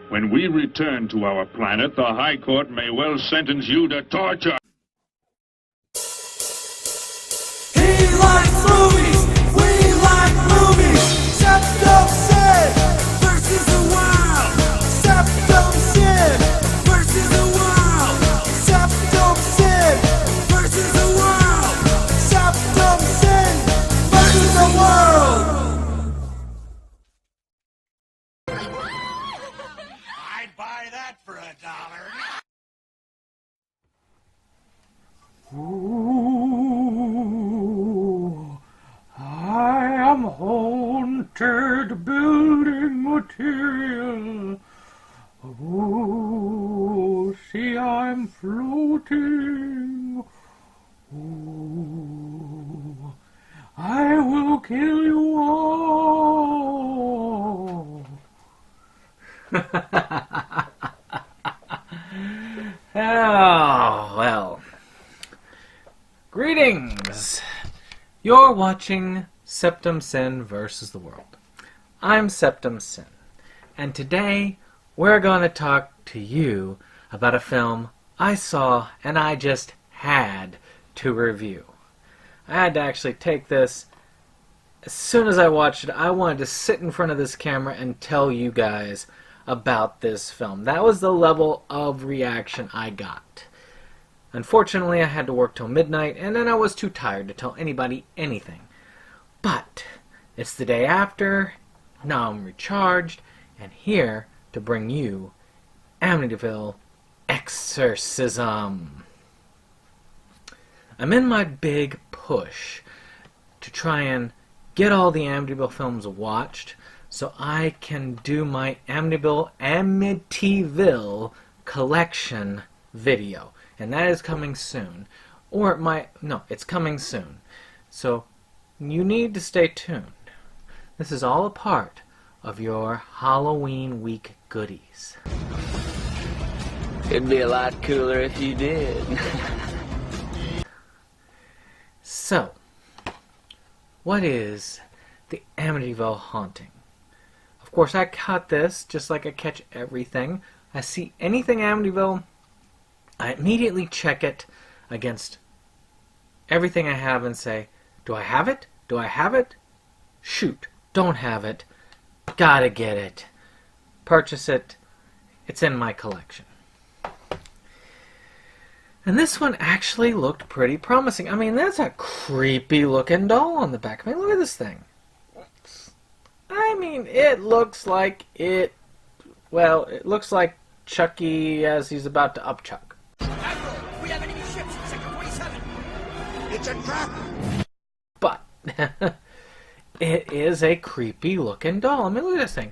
When we return to our planet, the High Court may well sentence you to torture. He likes movies, we like movies. SeptumSin versus the world. SeptumSin versus the world. SeptumSin versus the world. SeptumSin versus the world. I'd buy that for $1. Ooh, I am haunted building material. Ooh, see I'm floating. Ooh, I will kill you all. Oh, well. Greetings! You're watching SeptumSin versus the world. I'm SeptumSin, and today we're going to talk to you about a film I saw and I just had to review. I had to actually take this. As soon as I watched it, I wanted to sit in front of this camera and tell you guys about this film. That was the level of reaction I got. Unfortunately, I had to work till midnight, and then I was too tired to tell anybody anything. But it's the day after, now I'm recharged, and here to bring you Amityville Exorcism. I'm in my big push to try and get all the Amityville films watched so I can do my Amityville collection video. And that is coming soon. Or it might... No, it's coming soon. So, you need to stay tuned. This is all a part of your Halloween week goodies. It'd be a lot cooler if you did. So, what is the Amityville haunting? Of course, I caught this just like I catch everything. I see anything Amityville, I immediately check it against everything I have and say, do I have it? Do I have it? Shoot, don't have it. Gotta get it. Purchase it. It's in my collection. And this one actually looked pretty promising. I mean, that's a creepy looking doll on the back. I mean, look at this thing. I mean, it looks like it... Well, it looks like Chucky as he's about to upchuck. Admiral, we have enemy ships in Sector 27. It's a trap. But it is a creepy looking doll. I mean, look at this thing.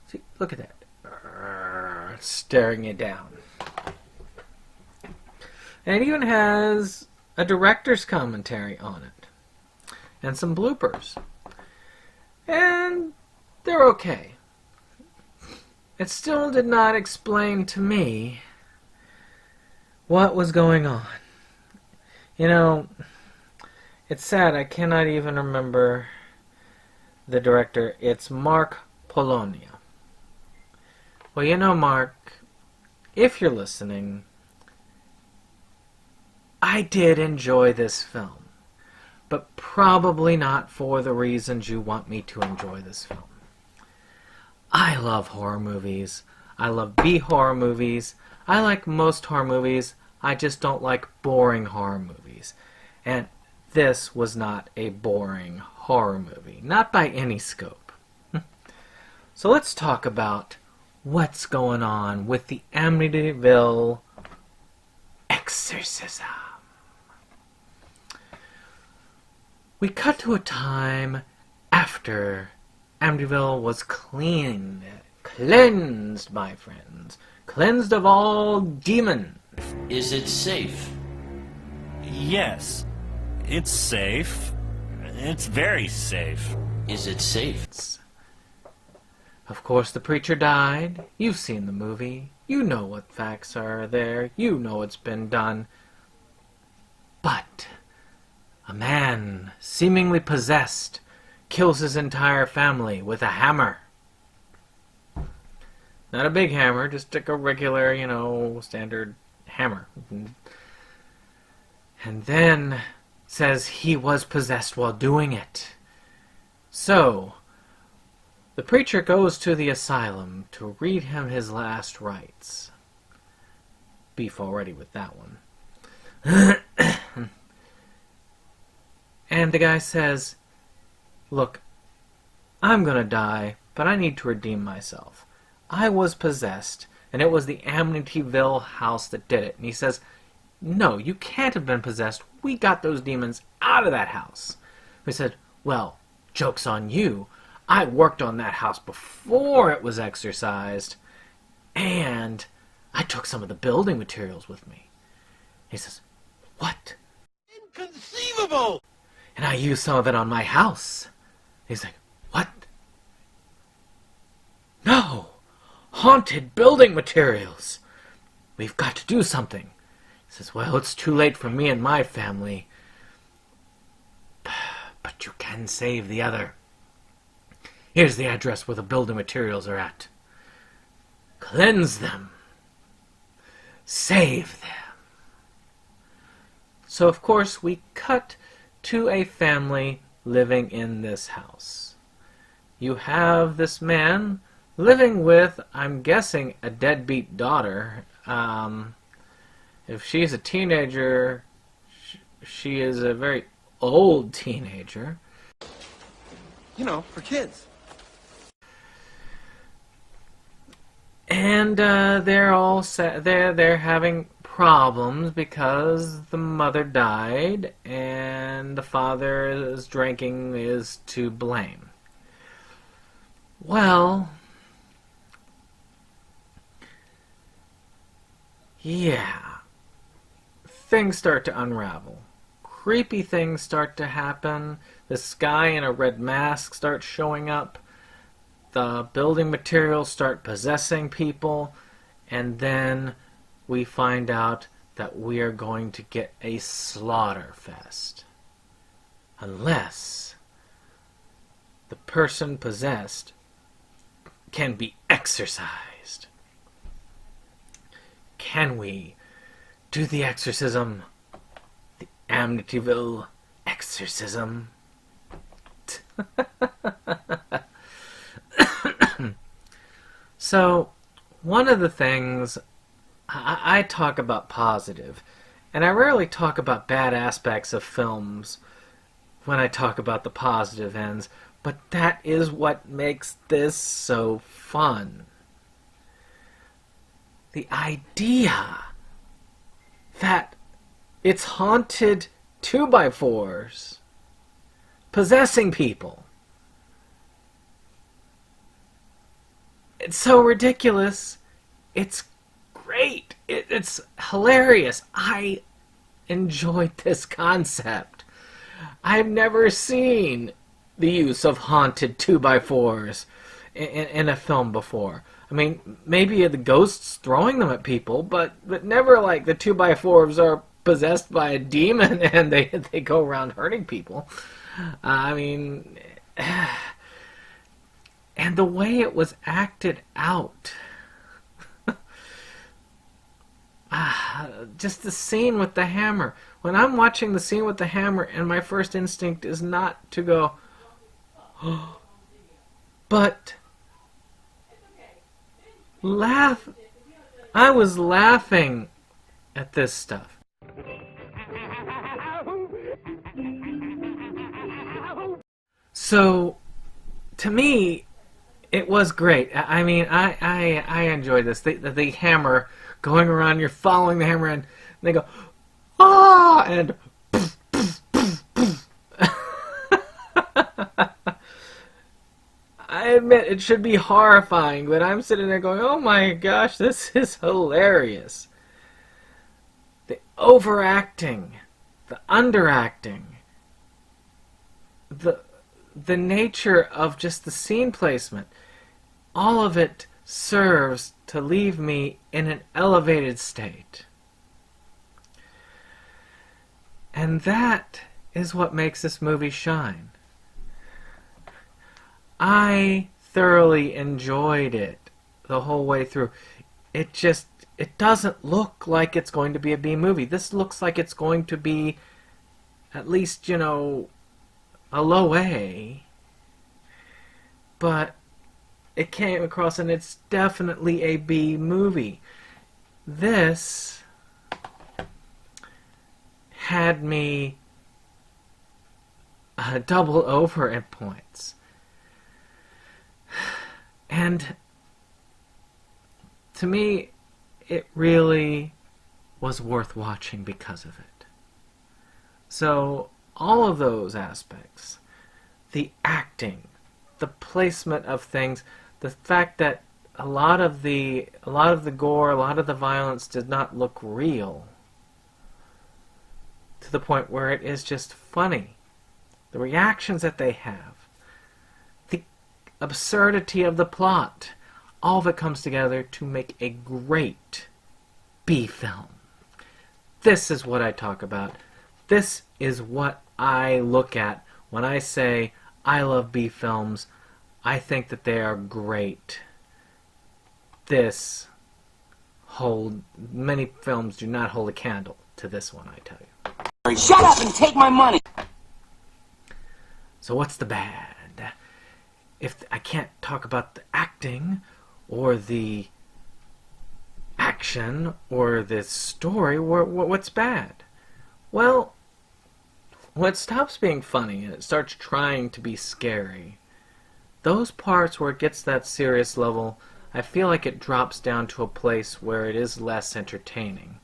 See, look at that. Staring you down. And it even has a director's commentary on it. And some bloopers. And they're okay. It still did not explain to me what was going on. You know, it's sad. I cannot even remember the director. It's Mark Polonia. Well, you know, Mark, if you're listening, I did enjoy this film, but probably not for the reasons you want me to enjoy this film. I love horror movies. I love B-horror movies. I like most horror movies. I just don't like boring horror movies. And this was not a boring horror movie. Not by any scope. So let's talk about what's going on with the Amityville Exorcism. We cut to a time after Amityville was cleansed, my friends. Cleansed of all demons. Is it safe? Yes, it's safe. It's very safe. Is it safe? Of course, the preacher died. You've seen the movie. You know what facts are there. You know it's been done. But a man, seemingly possessed, kills his entire family with a hammer. Not a big hammer, just like a regular, standard hammer. And then says he was possessed while doing it. So, the preacher goes to the asylum to read him his last rites. Beef already with that one. And the guy says, look, I'm gonna die, but I need to redeem myself. I was possessed, and it was the Amityville house that did it. And he says, no, you can't have been possessed. We got those demons out of that house. We said, well, joke's on you. I worked on that house before it was exorcised, and I took some of the building materials with me. He says, what? Inconceivable! And I used some of it on my house. He's like, what? No! Haunted building materials! We've got to do something. He says, well, it's too late for me and my family. But you can save the other. Here's the address where the building materials are at. Cleanse them. Save them. So, of course, we cut to a family living in this house. You have this man living with, I'm guessing, a deadbeat daughter. If she's a teenager, she is a very old teenager. You know, for kids. And they're all they're having problems because the mother died and the father's drinking is to blame. Well, yeah, things start to unravel. Creepy things start to happen. This guy in a red mask starts showing up. The building materials start possessing people. And then we find out that we are going to get a slaughter fest. Unless the person possessed can be exorcised. Can we do the exorcism? The Amityville Exorcism? So, one of the things I talk about positive, and I rarely talk about bad aspects of films when I talk about the positive ends, but that is what makes this so fun. The idea that it's haunted 2x4s possessing people. It's so ridiculous. It's great. It's hilarious. I enjoyed this concept. I've never seen the use of haunted 2x4s in a film before. I mean, maybe the ghosts throwing them at people, but never like the 2x4s are possessed by a demon and they go around hurting people. I mean, and the way it was acted out. Just the scene with the hammer. When I'm watching the scene with the hammer, and my first instinct is not to go, but laugh. I was laughing at this stuff. So, to me, it was great. I mean, I enjoyed this. The hammer going around, you're following the hammer, and they go, ah, and poof, poof, poof, poof. I admit it should be horrifying, but I'm sitting there going, oh my gosh, this is hilarious. The overacting, the underacting, the nature of just the scene placement, all of it serves to leave me in an elevated state. And that is what makes this movie shine. I thoroughly enjoyed it the whole way through. It doesn't look like it's going to be a B movie. This looks like it's going to be at least, a low A. But it came across, and it's definitely a B movie. This had me double over at points. And to me, it really was worth watching because of it. So, all of those aspects, the acting, the placement of things, the fact that a lot of the gore, a lot of the violence did not look real, to the point where it is just funny. The reactions that they have, the absurdity of the plot, all of it comes together to make a great B film. This is what I talk about. This is what I look at when I say I love B films. I think that they are great. Many films do not hold a candle to this one, I tell you. Shut up and take my money! So what's the bad? If I can't talk about the acting, or the action, or the story, what's bad? Well, when it stops being funny and it starts trying to be scary, those parts where it gets that serious level, I feel like it drops down to a place where it is less entertaining.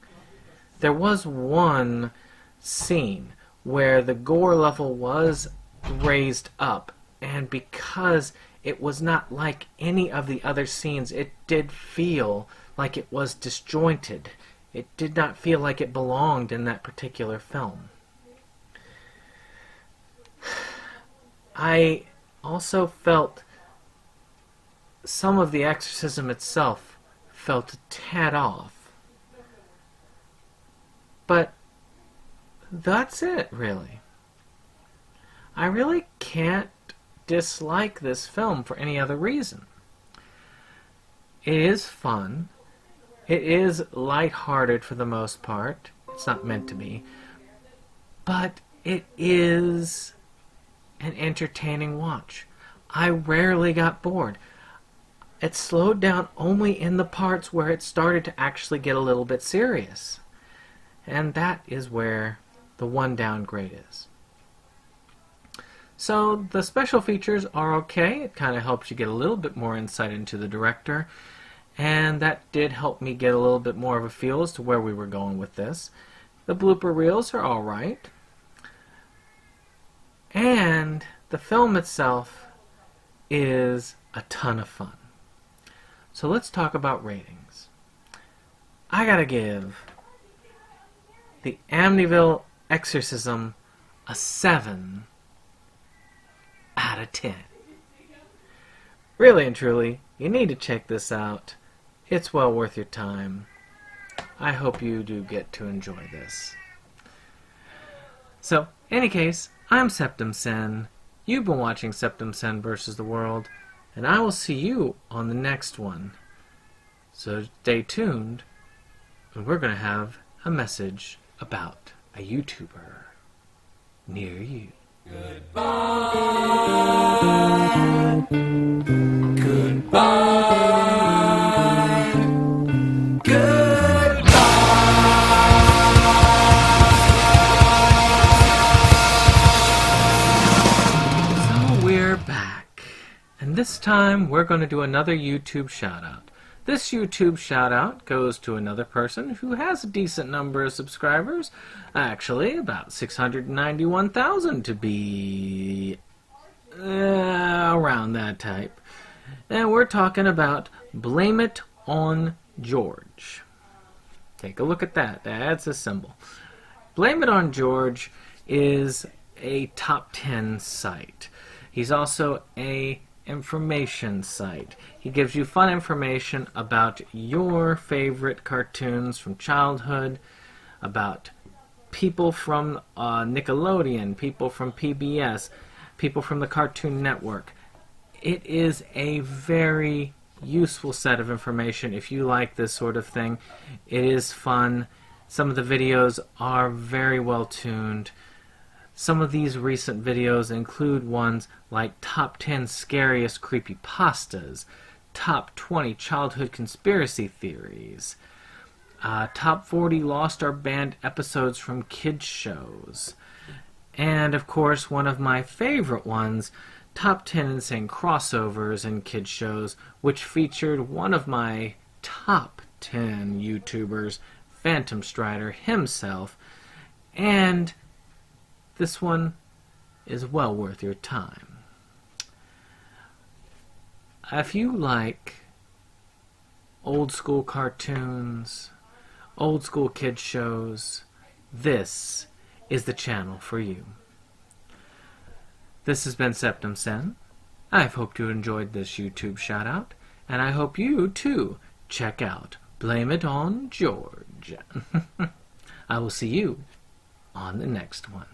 There was one scene where the gore level was raised up, and because it was not like any of the other scenes, it did feel like it was disjointed. It did not feel like it belonged in that particular film. I also felt some of the exorcism itself felt a tad off. But that's it, really. I really can't dislike this film for any other reason. It is fun. It is lighthearted for the most part. It's not meant to be. But it is an entertaining watch. I rarely got bored. It slowed down only in the parts where it started to actually get a little bit serious. And that is where the one downgrade is. So the special features are okay. It kind of helps you get a little bit more insight into the director. And that did help me get a little bit more of a feel as to where we were going with this. The blooper reels are alright. And the film itself is a ton of fun. So let's talk about ratings. I gotta give the Amityville Exorcism a 7 out of 10. Really and truly, you need to check this out. It's well worth your time. I hope you do get to enjoy this. So, in any case, I'm SeptumSin. You've been watching SeptumSin versus the World, and I will see you on the next one. So stay tuned, and we're going to have a message about a YouTuber near you. And this time we're going to do another YouTube shout out. This YouTube shout out goes to another person who has a decent number of subscribers. Actually, about 691,000 to be around that type. And we're talking about blamitonjorge. Take a look at that. That's a symbol. Blame It on George is a top 10 site. He's also a information site. He gives you fun information about your favorite cartoons from childhood, about people from Nickelodeon, people from PBS, people from the Cartoon Network. It is a very useful set of information if you like this sort of thing. It is fun. Some of the videos are very well tuned. Some of these recent videos include ones like Top 10 Scariest Creepypastas, Top 20 Childhood Conspiracy Theories, Top 40 Lost or Banned Episodes from Kids Shows, and of course one of my favorite ones, Top 10 Insane Crossovers in Kids Shows, which featured one of my top 10 YouTubers, Phantom Strider himself, and this one is well worth your time. If you like old school cartoons, old school kids shows, this is the channel for you. This has been SeptumSin. I hope you enjoyed this YouTube shout out, and I hope you too check out Blame It on George. I will see you on the next one.